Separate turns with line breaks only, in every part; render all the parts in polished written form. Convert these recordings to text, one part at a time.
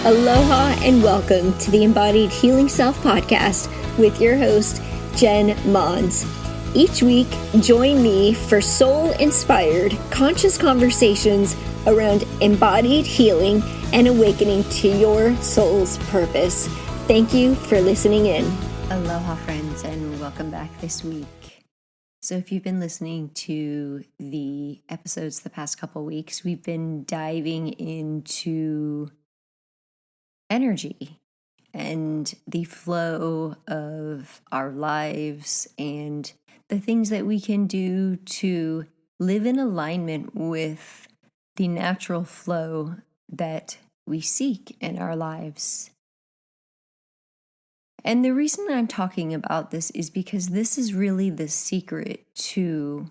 Aloha and welcome to the Embodied Healing Self podcast with your host, Jen Mons. Each week, join me for soul-inspired, conscious conversations around embodied healing and awakening to your soul's purpose. Thank you for listening in.
Aloha, friends, and welcome back this week. So if you've been listening to the episodes the past couple weeks, we've been diving into energy and the flow of our lives and the things that we can do to live in alignment with the natural flow that we seek in our lives. And the reason I'm talking about this is because this is really the secret to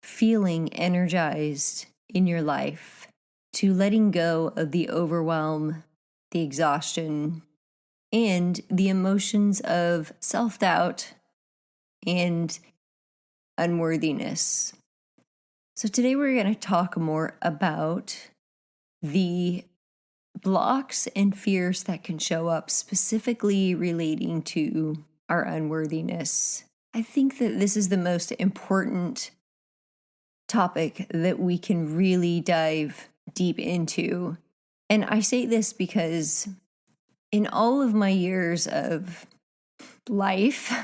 feeling energized in your life, to letting go of the overwhelm, the exhaustion, and the emotions of self-doubt and unworthiness. So today we're going to talk more about the blocks and fears that can show up, specifically relating to our unworthiness. I think that this is the most important topic that we can really dive deep into. And I say this because in all of my years of life,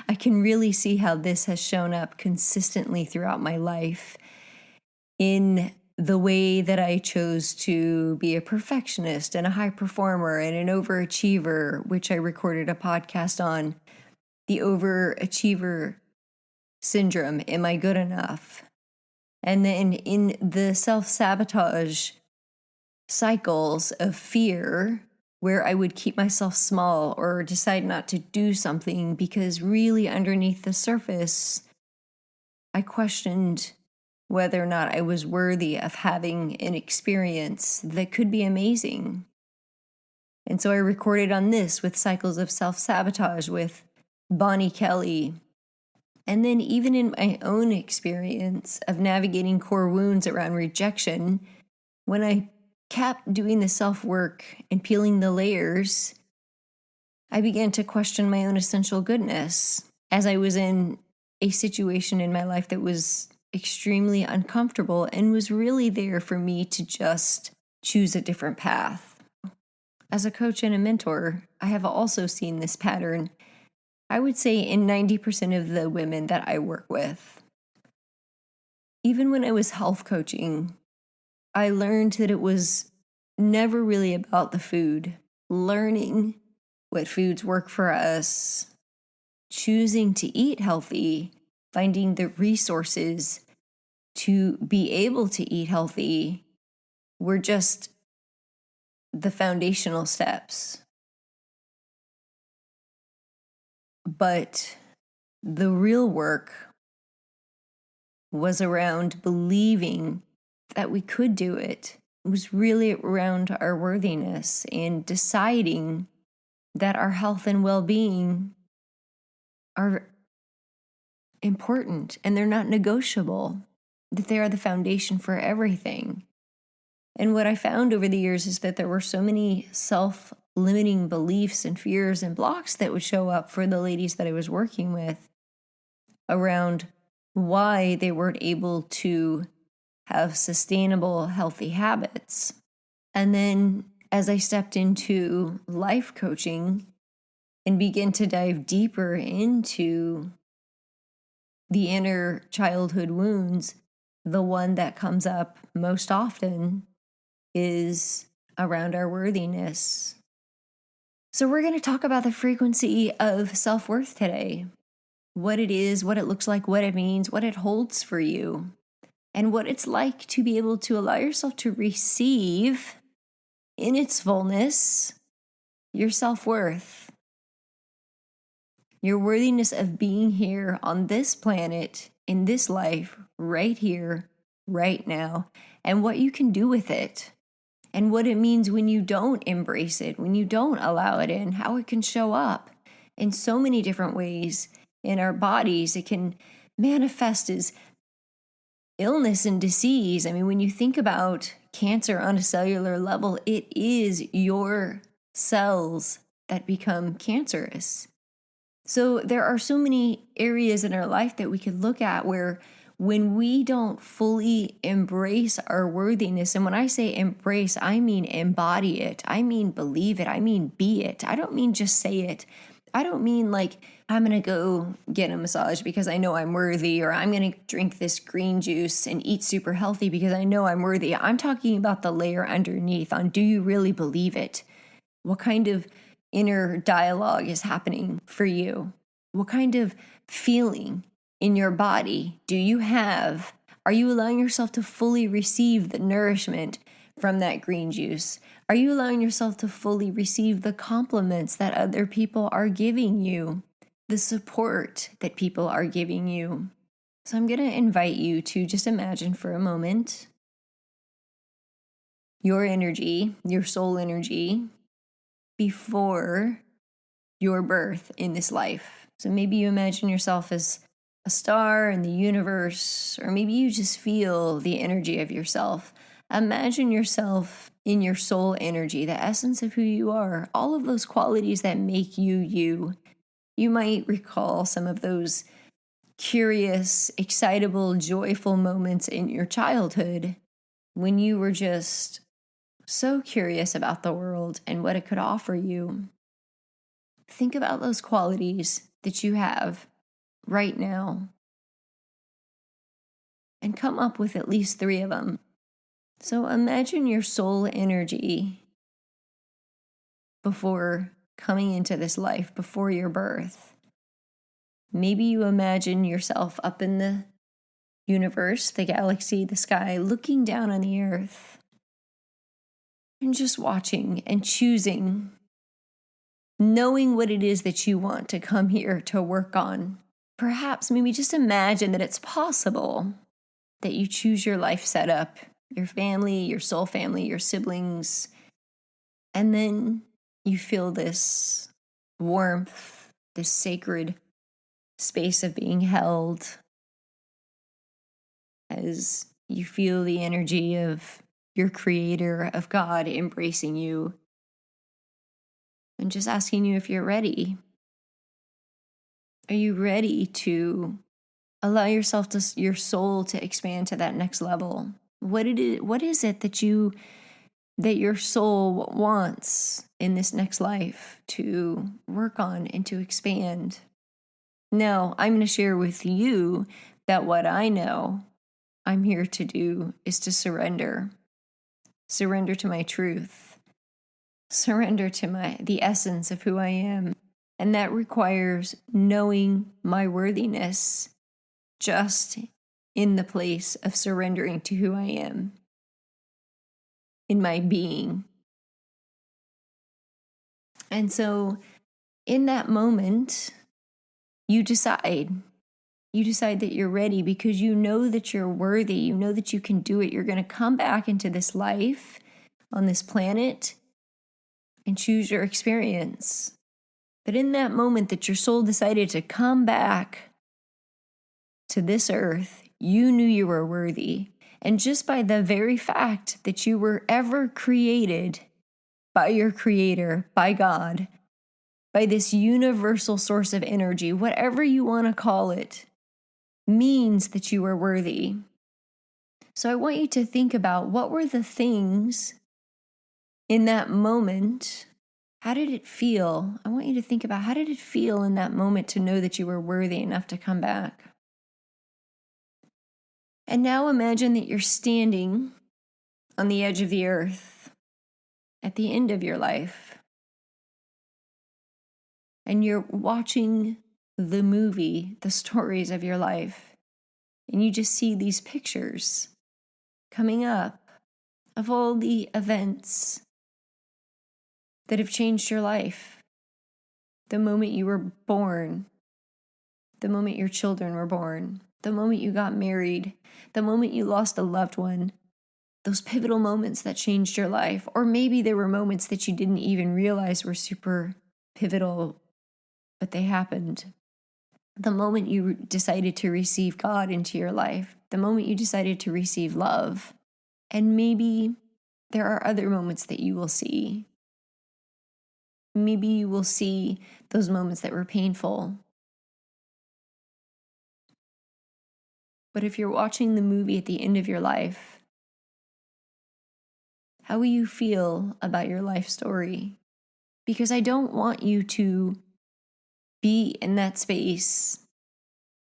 I can really see how this has shown up consistently throughout my life in the way that I chose to be a perfectionist and a high performer and an overachiever, which I recorded a podcast on, the overachiever syndrome. Am I good enough? And then in the self-sabotage cycles of fear, where I would keep myself small or decide not to do something because really underneath the surface, I questioned whether or not I was worthy of having an experience that could be amazing. And so I recorded on this with cycles of self-sabotage with Bonnie Kelly. And then even in my own experience of navigating core wounds around rejection, when I kept doing the self-work and peeling the layers, I began to question my own essential goodness as I was in a situation in my life that was extremely uncomfortable and was really there for me to just choose a different path. As a coach and a mentor, I have also seen this pattern, I would say, in 90% of the women that I work with. Even when I was health coaching, I learned that it was never really about the food, learning what foods work for us, choosing to eat healthy, finding the resources to be able to eat healthy were just the foundational steps. But the real work was around believing that we could do it. It was really around our worthiness and deciding that our health and well-being are important and they're not negotiable, that they are the foundation for everything. And what I found over the years is that there were so many self-limiting beliefs and fears and blocks that would show up for the ladies that I was working with around why they weren't able to have sustainable, healthy habits. And then as I stepped into life coaching and began to dive deeper into the inner childhood wounds, the one that comes up most often is around our worthiness. So we're going to talk about the frequency of self-worth today. What it is, what it looks like, what it means, what it holds for you, and what it's like to be able to allow yourself to receive in its fullness your self-worth, your worthiness of being here on this planet, in this life, right here, right now, and what you can do with it, and what it means when you don't embrace it, when you don't allow it in, how it can show up in so many different ways in our bodies. It can manifest as illness and disease. I mean, when you think about cancer on a cellular level, it is your cells that become cancerous. So there are so many areas in our life that we could look at where when we don't fully embrace our worthiness, and when I say embrace, I mean embody it. I mean believe it. I mean be it. I don't mean just say it. I don't mean like I'm going to go get a massage because I know I'm worthy, or I'm going to drink this green juice and eat super healthy because I know I'm worthy. I'm talking about the layer underneath on, do you really believe it? What kind of inner dialogue is happening for you? What kind of feeling in your body do you have? Are you allowing yourself to fully receive the nourishment from that green juice? Are you allowing yourself to fully receive the compliments that other people are giving you, the support that people are giving you? So I'm going to invite you to just imagine for a moment your energy, your soul energy, before your birth in this life. So maybe you imagine yourself as a star in the universe, or maybe you just feel the energy of yourself. Imagine yourself in your soul energy, the essence of who you are, all of those qualities that make you you. You might recall some of those curious, excitable, joyful moments in your childhood when you were just so curious about the world and what it could offer you. Think about those qualities that you have right now and come up with at least 3 of them. So imagine your soul energy before coming into this life, before your birth. Maybe you imagine yourself up in the universe, the galaxy, the sky, looking down on the earth and just watching and choosing, knowing what it is that you want to come here to work on. Perhaps maybe just imagine that it's possible that you choose your life setup, your family, your soul family, your siblings, and then you feel this warmth, this sacred space of being held as you feel the energy of your creator, of God embracing you and just asking you if you're ready. Are you ready to allow yourself to, your soul to expand to that next level? What is it that your soul wants in this next life to work on and to expand? Now, I'm going to share with you that what I know I'm here to do is to surrender to my truth, surrender to the essence of who I am. And that requires knowing my worthiness just in the place of surrendering to who I am in my being. And so in that moment, you decide that you're ready because you know that you're worthy. You know that you can do it. You're going to come back into this life on this planet and choose your experience. But in that moment that your soul decided to come back to this earth, you knew you were worthy. And just by the very fact that you were ever created by your creator, by God, by this universal source of energy, whatever you want to call it, means that you are worthy. So I want you to think about what were the things in that moment. How did it feel? I want you to think about how did it feel in that moment to know that you were worthy enough to come back? And now imagine that you're standing on the edge of the earth at the end of your life. And you're watching the movie, the stories of your life. And you just see these pictures coming up of all the events that have changed your life. The moment you were born, the moment your children were born, the moment you got married, the moment you lost a loved one, those pivotal moments that changed your life. Or maybe there were moments that you didn't even realize were super pivotal, but they happened. The moment you decided to receive God into your life, the moment you decided to receive love. And maybe there are other moments that you will see. Maybe you will see those moments that were painful. But if you're watching the movie at the end of your life, how will you feel about your life story? Because I don't want you to be in that space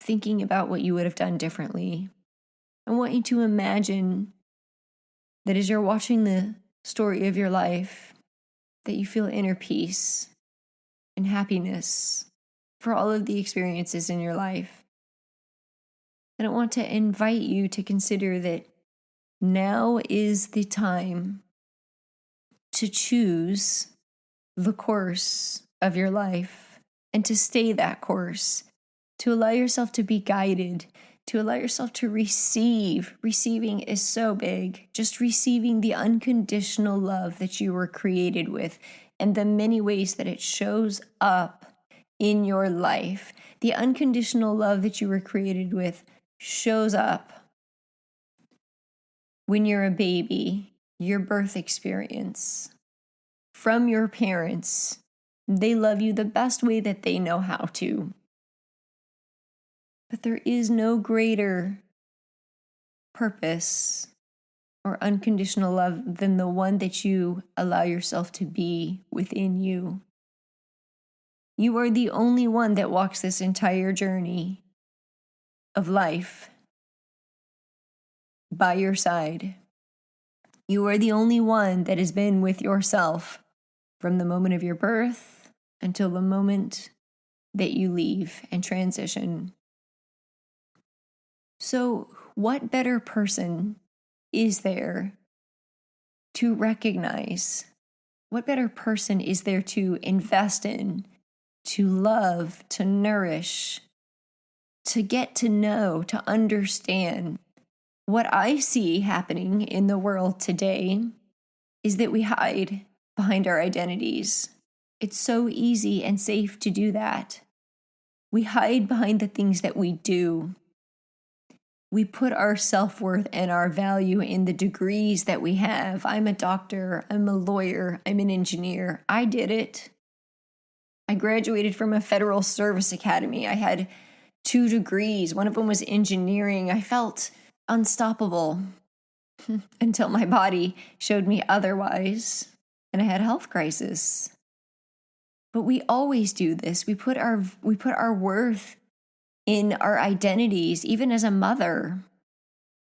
thinking about what you would have done differently. I want you to imagine that as you're watching the story of your life, that you feel inner peace and happiness for all of the experiences in your life. And I want to invite you to consider that now is the time to choose the course of your life and to stay that course, to allow yourself to be guided, to allow yourself to receive. Receiving is so big. Just receiving the unconditional love that you were created with and the many ways that it shows up in your life. The unconditional love that you were created with shows up when you're a baby, your birth experience from your parents. They love you the best way that they know how to. But there is no greater purpose or unconditional love than the one that you allow yourself to be within you. You are the only one that walks this entire journey of life by your side. You are the only one that has been with yourself from the moment of your birth until the moment that you leave and transition. So, what better person is there to recognize? What better person is there to invest in, to love, to nourish, to get to know, to understand? What I see happening in the world today is that we hide behind our identities. It's so easy and safe to do that. We hide behind the things that we do. We put our self-worth and our value in the degrees that we have. I'm a doctor, I'm a lawyer, I'm an engineer. I did it. I graduated from a federal service academy. I had 2 degrees. One of them was engineering. I felt unstoppable until my body showed me otherwise, and I had a health crisis. But we always do this. We put our worth in our identities, even as a mother,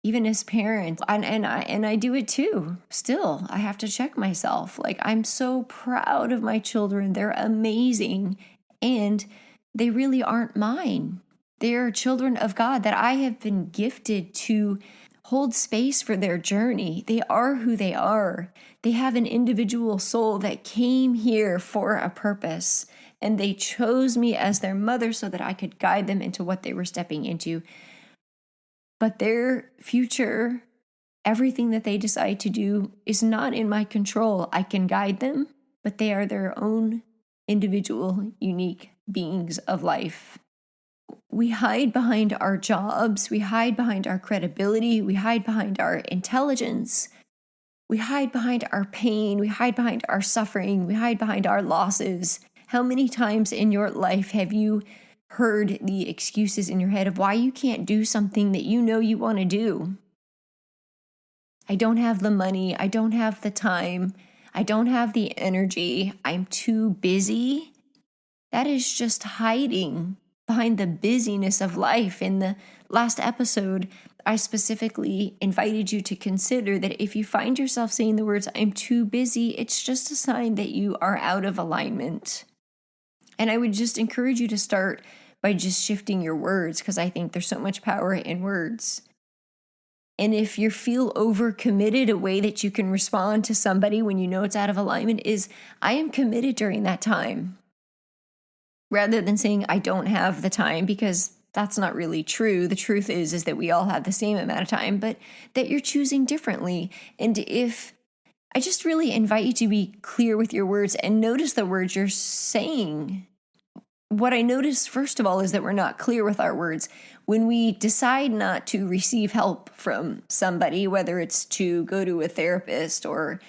even as parents. And I do it too. Still, I have to check myself. Like, I'm so proud of my children. They're amazing, and they really aren't mine. They're children of God that I have been gifted to hold space for their journey. They are who they are. They have an individual soul that came here for a purpose, and they chose me as their mother so that I could guide them into what they were stepping into. But their future, everything that they decide to do, is not in my control. I can guide them, but they are their own individual, unique beings of life. We hide behind our jobs, we hide behind our credibility, we hide behind our intelligence, we hide behind our pain, we hide behind our suffering, we hide behind our losses. How many times in your life have you heard the excuses in your head of why you can't do something that you know you want to do? I don't have the money, I don't have the time, I don't have the energy, I'm too busy. That is just hiding behind the busyness of life. In the last episode, I specifically invited you to consider that if you find yourself saying the words, I'm too busy, it's just a sign that you are out of alignment. And I would just encourage you to start by just shifting your words, because I think there's so much power in words. And if you feel overcommitted, a way that you can respond to somebody when you know it's out of alignment is, I am committed during that time. Rather than saying, I don't have the time, because that's not really true. The truth is that we all have the same amount of time, but that you're choosing differently. And if I just really invite you to be clear with your words and notice the words you're saying. what I noticed, first of all, is that we're not clear with our words. When we decide not to receive help from somebody, whether it's to go to a therapist, or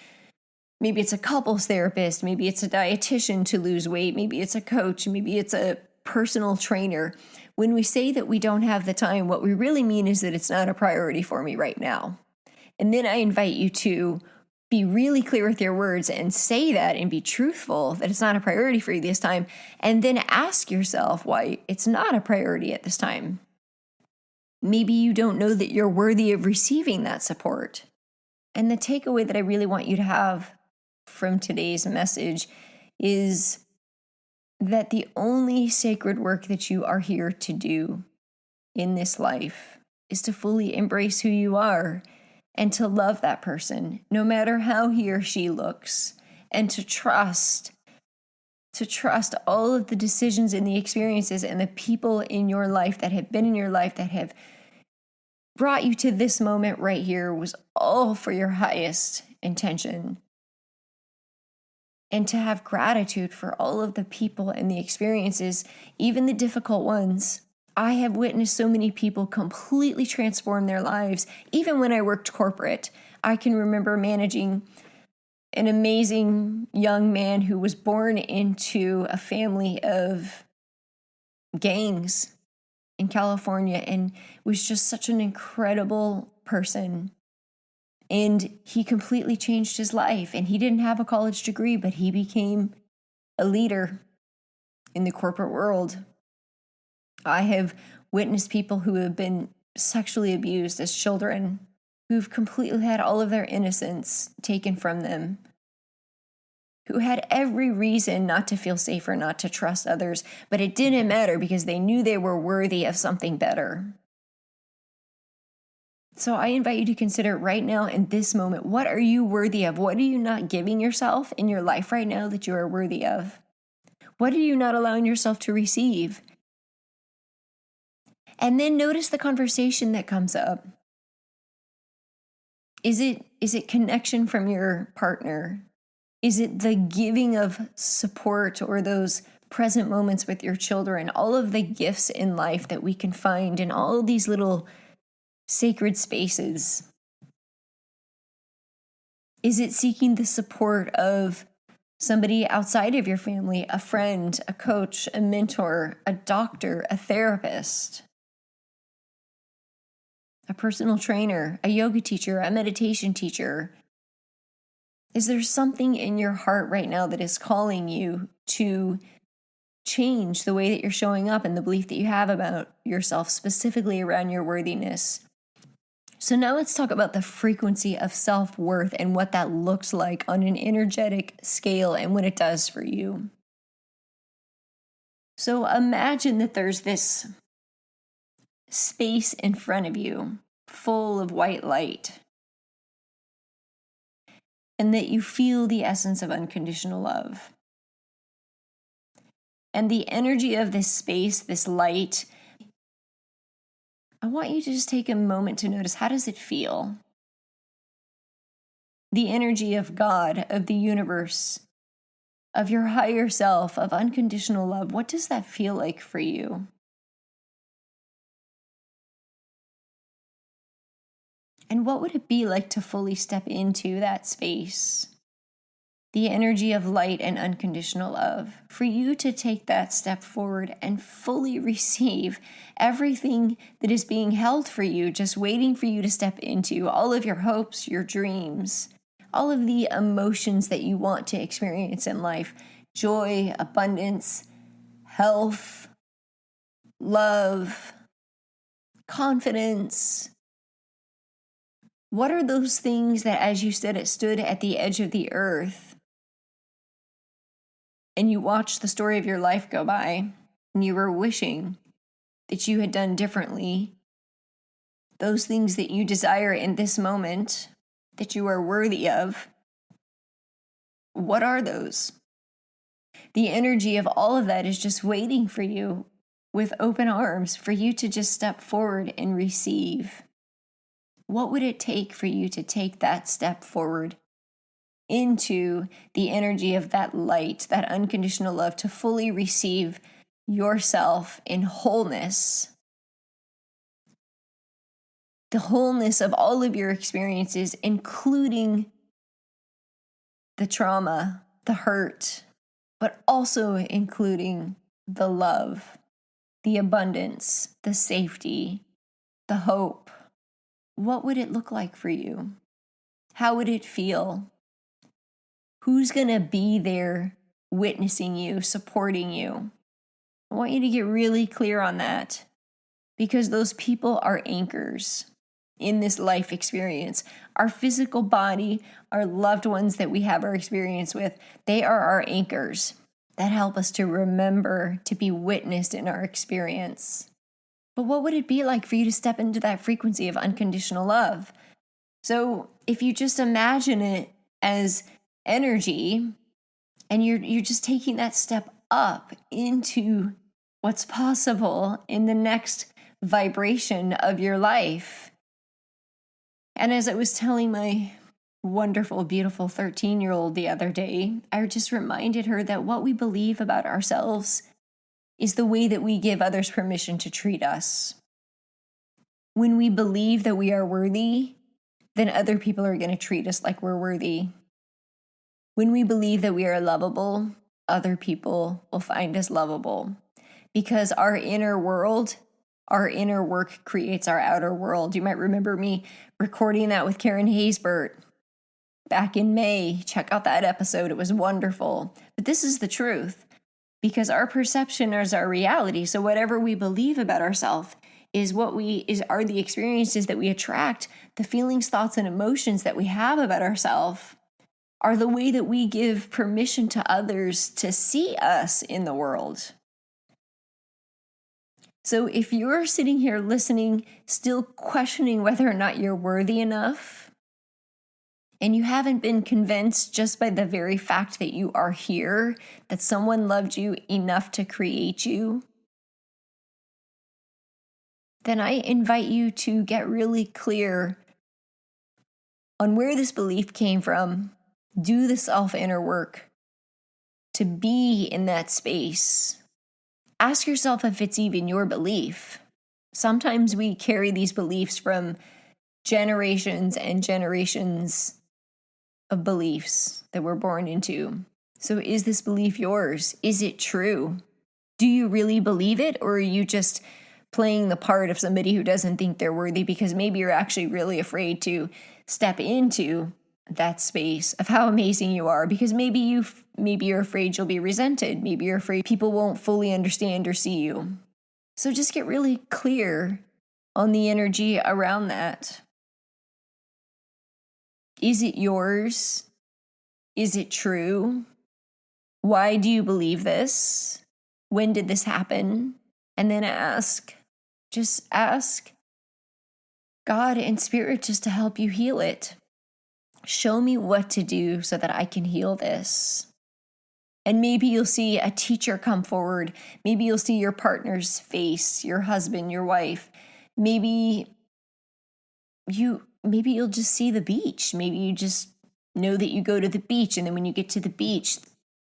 maybe it's a couples therapist, maybe it's a dietitian to lose weight, maybe it's a coach, maybe it's a personal trainer. When we say that we don't have the time, what we really mean is that it's not a priority for me right now. And then I invite you to be really clear with your words and say that and be truthful that it's not a priority for you this time. And then ask yourself why it's not a priority at this time. Maybe you don't know that you're worthy of receiving that support. And the takeaway that I really want you to have from today's message is that the only sacred work that you are here to do in this life is to fully embrace who you are and to love that person, no matter how he or she looks, and to trust all of the decisions and the experiences and the people in your life that have been in your life that have brought you to this moment right here was all for your highest intention. And to have gratitude for all of the people and the experiences, even the difficult ones. I have witnessed so many people completely transform their lives. Even when I worked corporate, I can remember managing an amazing young man who was born into a family of gangs in California and was just such an incredible person. And he completely changed his life. And he didn't have a college degree, but he became a leader in the corporate world. I have witnessed people who have been sexually abused as children, who've completely had all of their innocence taken from them, who had every reason not to feel safe or not to trust others, but it didn't matter because they knew they were worthy of something better. So I invite you to consider right now in this moment, what are you worthy of? What are you not giving yourself in your life right now that you are worthy of? What are you not allowing yourself to receive? And then notice the conversation that comes up. Is it connection from your partner? Is it the giving of support or those present moments with your children? All of the gifts in life that we can find in all of these little sacred spaces. Is it seeking the support of somebody outside of your family, a friend, a coach, a mentor, a doctor, a therapist, a personal trainer, a yoga teacher, a meditation teacher? Is there something in your heart right now that is calling you to change the way that you're showing up and the belief that you have about yourself, specifically around your worthiness? So now let's talk about the frequency of self-worth and what that looks like on an energetic scale and what it does for you. So imagine that there's this space in front of you full of white light, and that you feel the essence of unconditional love. And the energy of this space, this light, I want you to just take a moment to notice, how does it feel? The energy of God, of the universe, of your higher self, of unconditional love, what does that feel like for you? And what would it be like to fully step into that space? The energy of light and unconditional love, for you to take that step forward and fully receive everything that is being held for you, just waiting for you to step into, all of your hopes, your dreams, all of the emotions that you want to experience in life: joy, abundance, health, love, confidence. What are those things that, as you stood at the edge of the earth, and you watched the story of your life go by, and you were wishing that you had done differently, those things that you desire in this moment that you are worthy of, what are those? The energy of all of that is just waiting for you with open arms for you to just step forward and receive. What would it take for you to take that step forward into the energy of that light, that unconditional love, to fully receive yourself in wholeness, the wholeness of all of your experiences, including the trauma, the hurt, but also including the love, the abundance, the safety, the hope. What would it look like for you? How would it feel? Who's going to be there witnessing you, supporting you? I want you to get really clear on that, because those people are anchors in this life experience. Our physical body, our loved ones that we have our experience with, they are our anchors that help us to remember to be witnessed in our experience. But what would it be like for you to step into that frequency of unconditional love? So if you just imagine it as energy, and you're just taking that step up into what's possible in the next vibration of your life. And as I was telling my wonderful, beautiful 13-year-old the other day, I just reminded her that what we believe about ourselves is the way that we give others permission to treat us. When we believe that we are worthy, then other people are going to treat us like we're worthy. When we believe that we are lovable, other people will find us lovable. Because our inner world, our inner work creates our outer world. You might remember me recording that with Karen Haysbert back in May. Check out that episode. It was wonderful. But this is the truth, because our perception is our reality. So whatever we believe about ourselves are the experiences that we attract. The feelings, thoughts, and emotions that we have about ourselves are the way that we give permission to others to see us in the world. So if you're sitting here listening, still questioning whether or not you're worthy enough, and you haven't been convinced just by the very fact that you are here, that someone loved you enough to create you, then I invite you to get really clear on where this belief came from. Do the self-inner work to be in that space. Ask yourself if it's even your belief. Sometimes we carry these beliefs from generations and generations of beliefs that we're born into. So is this belief yours? Is it true? Do you really believe it, or are you just playing the part of somebody who doesn't think they're worthy because maybe you're actually really afraid to step into that space of how amazing you are, because maybe you're afraid you'll be resented. Maybe you're afraid people won't fully understand or see you. So just get really clear on the energy around that. Is it yours? Is it true? Why do you believe this? When did this happen? And then just ask God and Spirit just to help you heal it. Show me what to do so that I can heal this. And maybe you'll see a teacher come forward. Maybe you'll see your partner's face, your husband, your wife. Maybe you'll just see the beach. Maybe you just know that you go to the beach, and then when you get to the beach,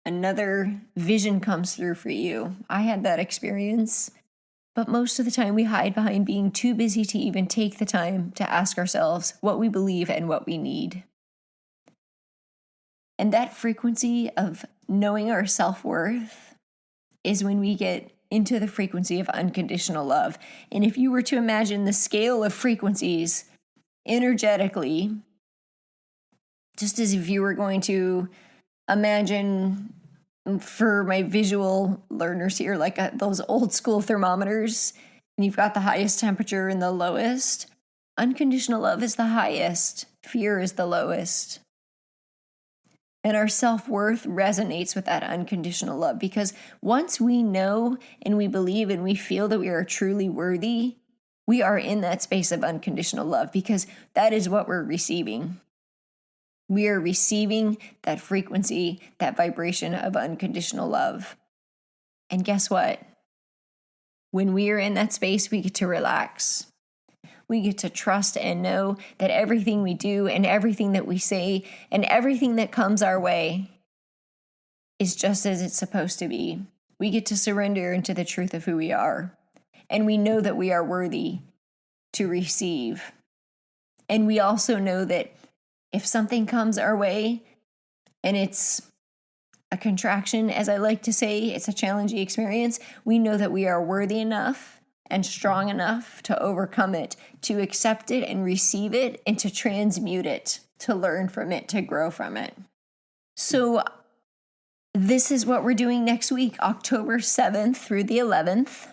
another vision comes through for you. I had that experience. But most of the time we hide behind being too busy to even take the time to ask ourselves what we believe and what we need. And that frequency of knowing our self-worth is when we get into the frequency of unconditional love. And if you were to imagine the scale of frequencies energetically, just as if you were going to imagine, for my visual learners here, like those old school thermometers, and you've got the highest temperature and the lowest. Unconditional love is the highest. Fear is the lowest. And our self-worth resonates with that unconditional love, because once we know and we believe and we feel that we are truly worthy, we are in that space of unconditional love, because that is what we're receiving. We are receiving that frequency, that vibration of unconditional love. And guess what? When we are in that space, we get to relax. We get to trust and know that everything we do and everything that we say and everything that comes our way is just as it's supposed to be. We get to surrender into the truth of who we are. And we know that we are worthy to receive. And we also know that if something comes our way and it's a contraction, as I like to say, it's a challenging experience, we know that we are worthy enough and strong enough to overcome it, to accept it and receive it, and to transmute it, to learn from it, to grow from it. So this is what we're doing next week, October 7th through the 11th,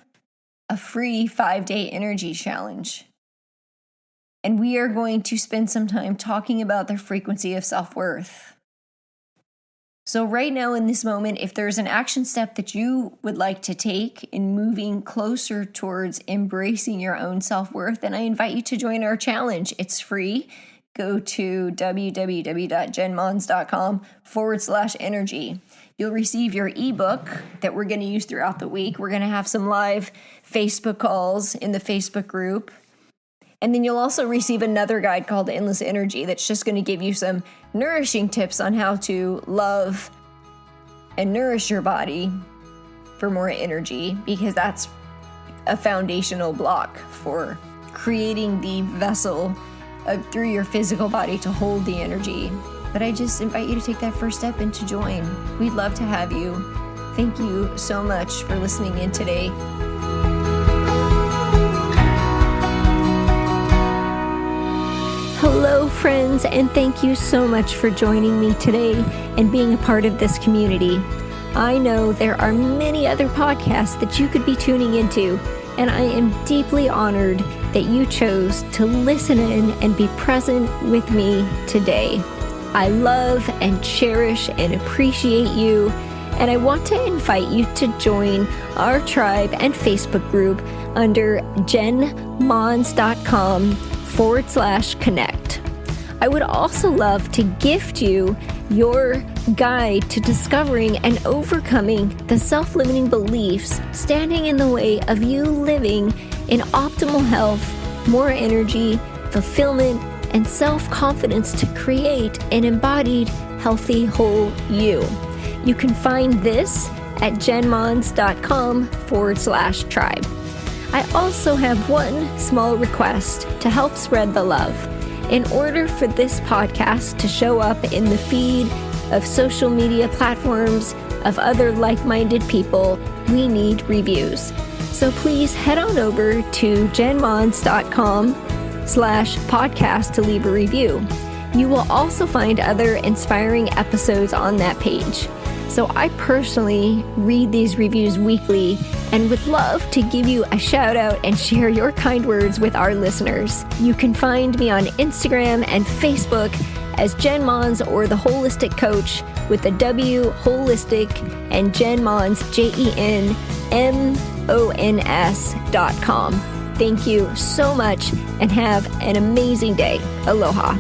a free 5-day energy challenge. And we are going to spend some time talking about the frequency of self-worth. So right now in this moment, if there's an action step that you would like to take in moving closer towards embracing your own self-worth, then I invite you to join our challenge. It's free. Go to www.jenmons.com/energy. You'll receive your ebook that we're going to use throughout the week. We're going to have some live Facebook calls in the Facebook group. And then you'll also receive another guide called Endless Energy that's just going to give you some nourishing tips on how to love and nourish your body for more energy, because that's a foundational block for creating the vessel through your physical body to hold the energy. But I just invite you to take that first step and to join. We'd love to have you. Thank you so much for listening in today.
Hello, friends, and thank you so much for joining me today and being a part of this community. I know there are many other podcasts that you could be tuning into, and I am deeply honored that you chose to listen in and be present with me today. I love and cherish and appreciate you, and I want to invite you to join our tribe and Facebook group under jenmons.com/connect. I would also love to gift you your guide to discovering and overcoming the self-limiting beliefs standing in the way of you living in optimal health, more energy, fulfillment, and self-confidence to create an embodied, healthy, whole you. You can find this at jenmons.com/tribe. I also have one small request to help spread the love. In order for this podcast to show up in the feed of social media platforms of other like-minded people, we need reviews. So please head on over to jenmons.com/podcast to leave a review. You will also find other inspiring episodes on that page. So I personally read these reviews weekly and would love to give you a shout out and share your kind words with our listeners. You can find me on Instagram and Facebook as Jen Mons or The Holistic Coach with the W Holistic and Jen Mons, JenMons.com. Thank you so much and have an amazing day. Aloha.